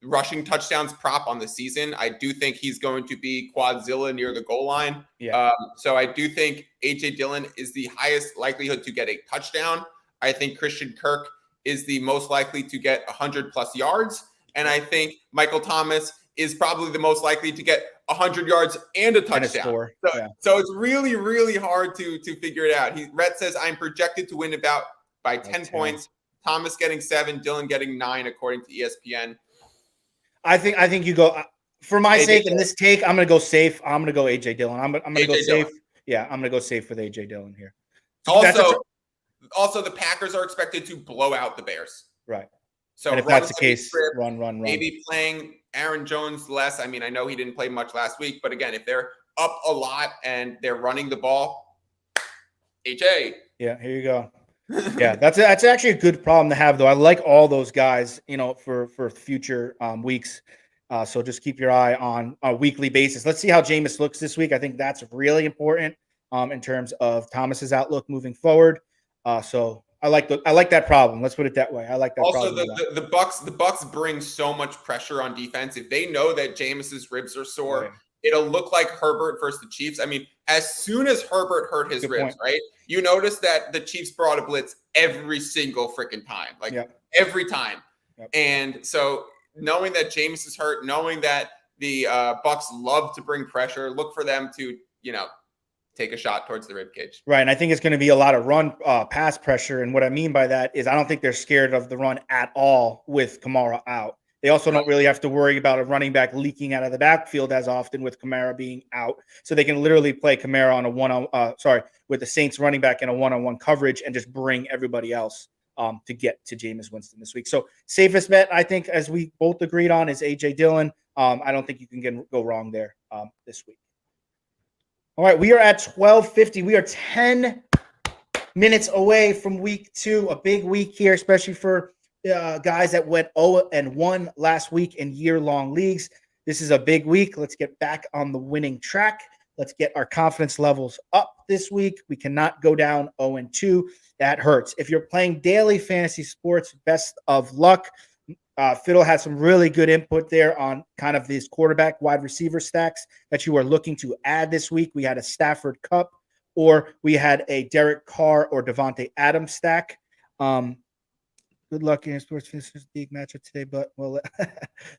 rushing touchdowns prop on the season. I do think he's going to be quadzilla near the goal line. Yeah. So I do think AJ Dillon is the highest likelihood to get a touchdown. I think Christian Kirk is the most likely to get 100 plus yards. And I think Michael Thomas is probably the most likely to get 100 yards and a touchdown. So it's really, really hard to figure it out. Rhett says, I'm projected to win by 10 points. Thomas getting 7, Dillon getting 9, according to ESPN. I think you go for my sake in this take. I'm going to go safe. I'm going to go AJ Dillon. I'm going to go safe. Yeah, I'm going to go safe with AJ Dillon here. Also, the Packers are expected to blow out the Bears. Right. So and if that's the case, run. Maybe playing Aaron Jones less. I mean, I know he didn't play much last week, but again, if they're up a lot and they're running the ball, AJ. Yeah, here you go. Yeah, that's actually a good problem to have, though. I like all those guys, for future weeks. So just keep your eye on a weekly basis. Let's see how Jameis looks this week. I think that's really important in terms of Thomas's outlook moving forward. So I like that problem. Let's put it that way. I like that. Also, the Bucks bring so much pressure on defense. If they know that Jameis's ribs are sore, right, it'll look like Herbert versus the Chiefs. I mean, as soon as Herbert hurt his ribs, right? You notice that the Chiefs brought a blitz every single freaking time, every time. Yep. And so knowing that Jameis is hurt, knowing that the Bucks love to bring pressure, look for them to, take a shot towards the rib cage. Right. And I think it's going to be a lot of run pass pressure. And what I mean by that is I don't think they're scared of the run at all with Kamara out. They also don't really have to worry about a running back leaking out of the backfield as often with Kamara being out. So they can literally play Kamara on a with the Saints running back in a one-on-one coverage and just bring everybody else to get to Jameis Winston this week. So safest bet, I think, as we both agreed on, is A.J. Dillon. I don't think you can go wrong there this week. All right, we are at 12:50. We are 10 minutes away from week 2, a big week here, especially for guys that went 0-1 last week in year-long leagues. This is a big week. Let's get back on the winning track. Let's get our confidence levels up this week. We cannot go down 0-2. That hurts. If you're playing daily fantasy sports, best of luck. Fiddle had some really good input there on kind of these quarterback wide receiver stacks that you are looking to add this week. We had a Stafford Cup, or we had a Derek Carr or Devontae Adams stack. Good luck in your sports fantasy league matchup today, but well,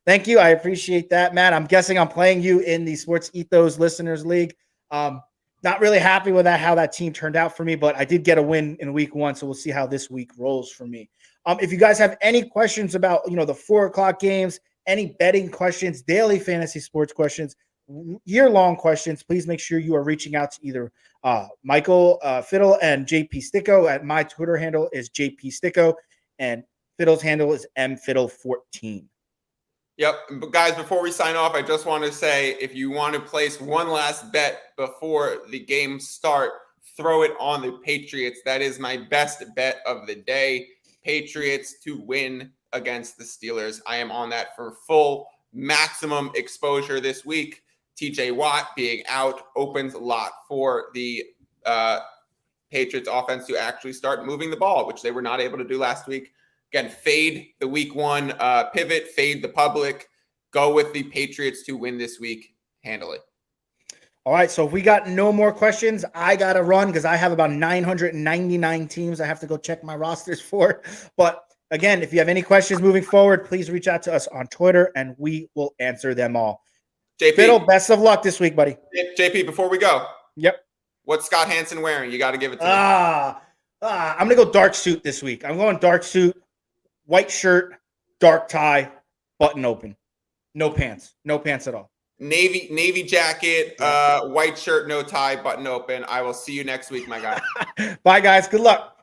thank you. I appreciate that, Matt. I'm guessing I'm playing you in the Sports Ethos Listeners League. Not really happy with how that team turned out for me, but I did get a win in week 1, so we'll see how this week rolls for me. If you guys have any questions about, the 4:00 games, any betting questions, daily fantasy sports questions, year-long questions, please make sure you are reaching out to either Michael Fiddle and JP Sticco. My Twitter handle is JP Sticco, and Fiddle's handle is mfiddle14. Yep. But guys, before we sign off, I just want to say, if you want to place one last bet before the games start, throw it on the Patriots. That is my best bet of the day. Patriots to win against the Steelers. I am on that for full maximum exposure this week. TJ Watt being out opens a lot for the Patriots offense to actually start moving the ball, which they were not able to do last week. Again, fade the week 1 pivot, fade the public, go with the Patriots to win this week handily. All right, so if we got no more questions, I got to run because I have about 999 teams I have to go check my rosters for. But again, if you have any questions moving forward, please reach out to us on Twitter, and we will answer them all. JP, Fiddle, best of luck this week, buddy. JP, before we go. Yep. What's Scott Hansen wearing? You got to give it to me. I'm going to go dark suit this week. I'm going dark suit, white shirt, dark tie, button open. No pants. No pants at all. Navy jacket, white shirt, no tie, button open. I will see you next week, my guy. Bye, guys. Good luck.